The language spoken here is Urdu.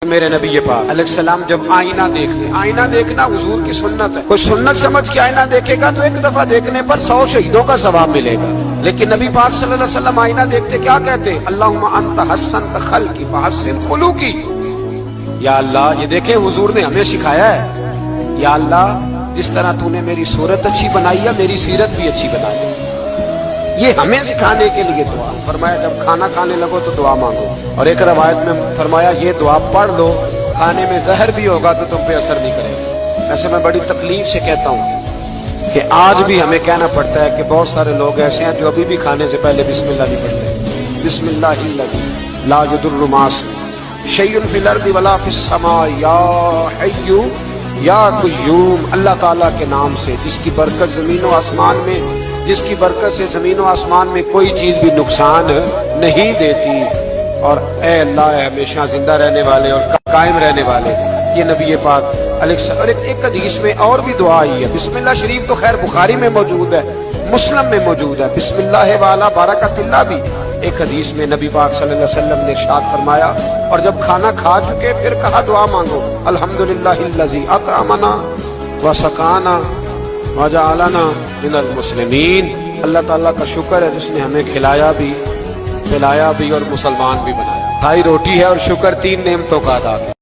میرے نبی پاک علیہ السلام جب آئینہ دیکھتے، آئینہ دیکھنا حضور کی سنت ہے، کوئی سنت سمجھ کے آئینہ دیکھے گا تو ایک دفعہ دیکھنے پر 100 شہیدوں کا ثواب ملے گا، لیکن نبی پاک صلی اللہ علیہ وسلم آئینہ دیکھتے کیا کہتے؟ اللہم انت حسنت خلقی فحسن خلوقی، یا اللہ یہ دیکھیں حضور نے ہمیں سکھایا ہے، یا اللہ جس طرح تو نے میری صورت اچھی بنائی ہے میری سیرت بھی اچھی بنا دے، یہ ہمیں سکھانے کے لیے دعا فرمایا جب کھانا کھانے لگو تو دعا مانگو، اور ایک روایت میں فرمایا یہ دعا پڑھ لو کھانے میں زہر بھی ہوگا تو تم پہ اثر نہیں کرے گا۔ ایسے میں بڑی تکلیف سے کہتا ہوں کہ آج بھی ہمیں کہنا پڑتا ہے کہ بہت سارے لوگ ایسے ہیں جو ابھی بھی کھانے سے پہلے بسم اللہ نہیں پڑھتے، بسم اللہ الذی لا یضر مع اسمہ شیء فی الارض ولا فی السماء یا حی یا قیوم، اللہ تعالیٰ کے نام سے جس کی برکت زمین و آسمان میں، جس کی برکت سے زمین و آسمان میں کوئی چیز بھی نقصان نہیں دیتی، اور اے اللہ اے ہمیشہ زندہ رہنے والے اور قائم رہنے والے، یہ نبی پاک علیہ السلام۔ اور ایک حدیث میں اور بھی دعا آئی ہے، بسم اللہ شریف تو خیر بخاری میں موجود ہے، مسلم میں موجود ہے، بسم اللہ والا برکت اللہ بھی ایک حدیث میں نبی پاک صلی اللہ علیہ وسلم نے ارشاد فرمایا، اور جب کھانا کھا چکے پھر کہا دعا مانگو، الحمدللہ الذی اطعمنا وسقانا وجعلنا من المسلمین، اللہ تعالیٰ کا شکر ہے جس نے ہمیں کھلایا بھی پلایا بھی اور مسلمان بھی بنایا۔ کھائی روٹی ہے اور شکر 3 نعمتوں کا ادا ہے۔